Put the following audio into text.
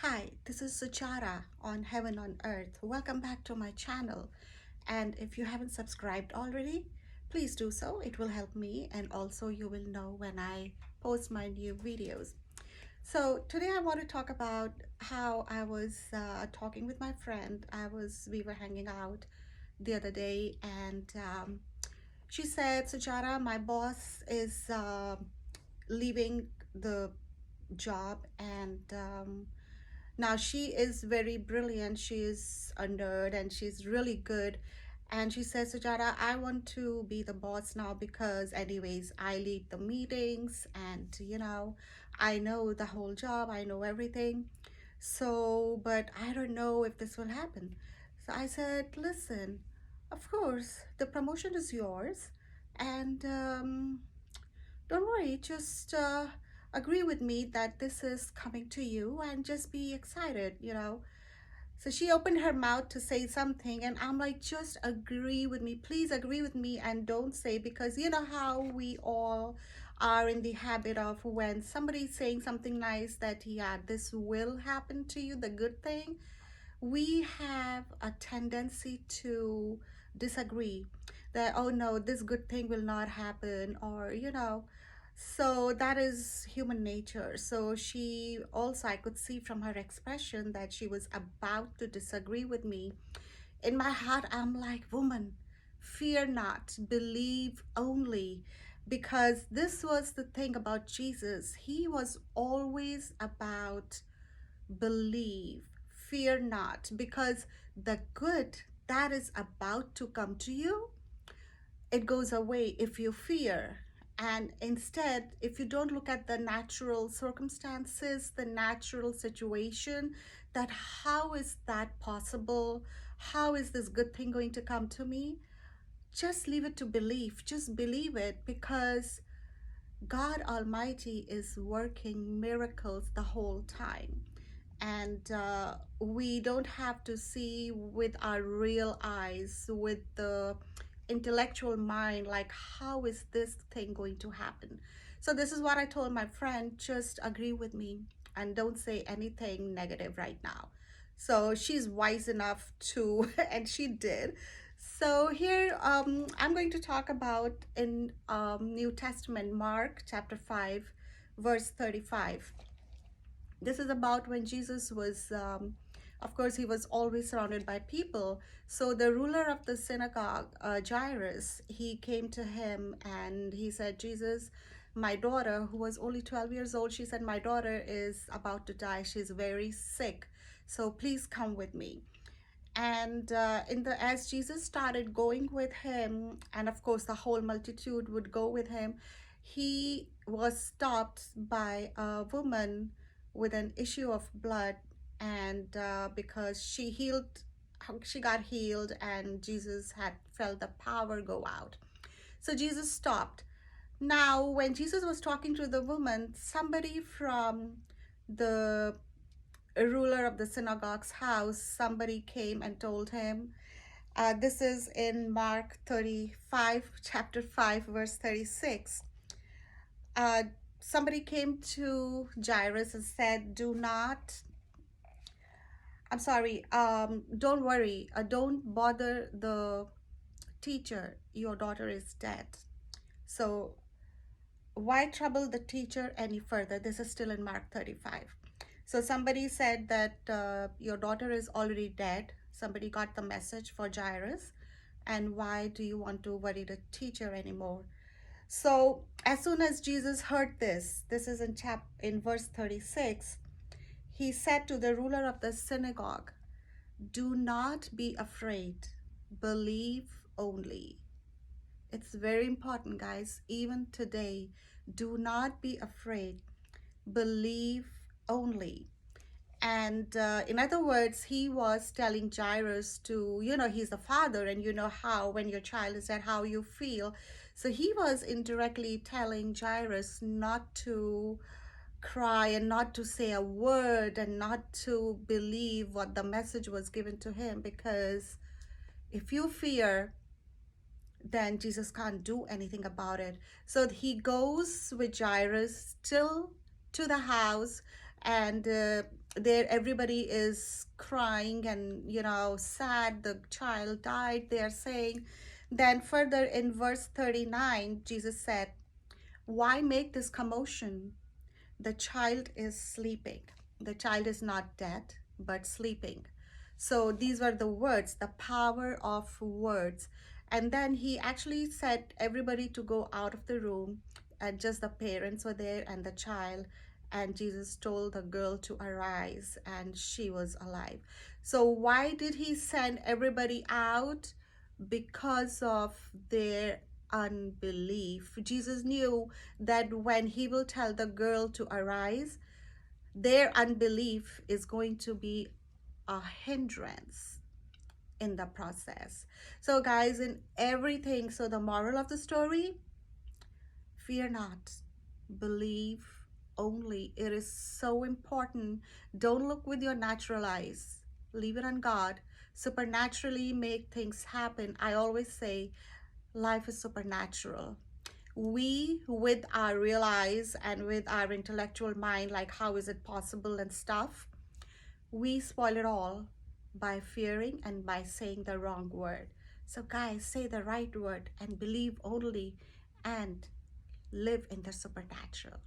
Hi, this is Sujata on Heaven on Earth. Welcome back to my channel. And if you haven't subscribed already, please do so. It will help me, and also you will know when I post my new videos. So today I want to talk about how I was talking with my friend. We were hanging out the other day, and she said, Sujata, my boss is leaving the job, and now she is very brilliant. She is a nerd and she's really good. And she says, Sujata, I want to be the boss now because anyways, I lead the meetings and I know the whole job, I know everything. So, but I don't know if this will happen. So I said, listen, of course, the promotion is yours. And don't worry, just agree with me that this is coming to you and just be excited. So she opened her mouth to say something, and I'm like, just agree with me. Please agree with me and don't say, because you know how we all are in the habit of when somebody's saying something nice that, yeah, this will happen to you, the good thing, we have a tendency to disagree that, oh no, this good thing will not happen, or so that is human nature. So she also, I could see from her expression that she was about to disagree with me. In my heart, I'm like, woman, fear not, believe only. Because this was the thing about Jesus. He was always about believe, fear not, because the good that is about to come to you, it goes away if you fear. And instead, if you don't look at the natural circumstances, the natural situation, that how is that possible? How is this good thing going to come to me? Just leave it to belief. Just believe it, because God Almighty is working miracles the whole time. And we don't have to see with our real eyes, with the intellectual mind, like, how is this thing going to happen? So this is what I told my friend, just agree with me and don't say anything negative right now. So she's wise enough to and she did. So here, I'm going to talk about in New Testament, Mark chapter 5 verse 35. This is about when Jesus was, of course, he was always surrounded by people. So the ruler of the synagogue, Jairus, he came to him and he said, Jesus, my daughter, who was only 12 years old, she said, my daughter is about to die. She's very sick. So please come with me. And as Jesus started going with him, and of course the whole multitude would go with him, he was stopped by a woman with an issue of blood. And because she got healed, and Jesus had felt the power go out, so Jesus stopped. Now when Jesus was talking to the woman, somebody from the ruler of the synagogue's house, somebody came and told him, this is in Mark 35, chapter 5, verse 36. Uh, Somebody came to Jairus and said, don't worry, don't bother the teacher. Your daughter is dead. So why trouble the teacher any further? This is still in Mark 35. So somebody said that your daughter is already dead. Somebody got the message for Jairus. And why do you want to worry the teacher anymore? So as soon as Jesus heard this is in verse 36, he said to the ruler of the synagogue, do not be afraid, believe only. It's very important, guys, even today. Do not be afraid, believe only. And in other words, he was telling Jairus to, he's the father, and you know how when your child is dead, how you feel. So he was indirectly telling Jairus not to cry and not to say a word and not to believe what the message was given to him, because if you fear, then Jesus can't do anything about it. So he goes with Jairus still to the house, and there everybody is crying and sad the child died, they are saying. Then further in verse 39, Jesus said, why make this commotion? The child is sleeping. The child is not dead, but sleeping. So these were the words, the power of words. And then he actually said everybody to go out of the room, and just the parents were there and the child. And Jesus told the girl to arise, and she was alive. So why did he send everybody out? Because of their unbelief. Jesus knew that when he will tell the girl to arise, their unbelief is going to be a hindrance in the process. So, guys, in everything, so the moral of the story, fear not, believe only. It is so important. Don't look with your natural eyes, leave it on God. Supernaturally make things happen. I always say life is supernatural. We, with our real eyes and with our intellectual mind, like how is it possible and stuff, we spoil it all by fearing and by saying the wrong word. So guys, say the right word and believe only, and live in the supernatural.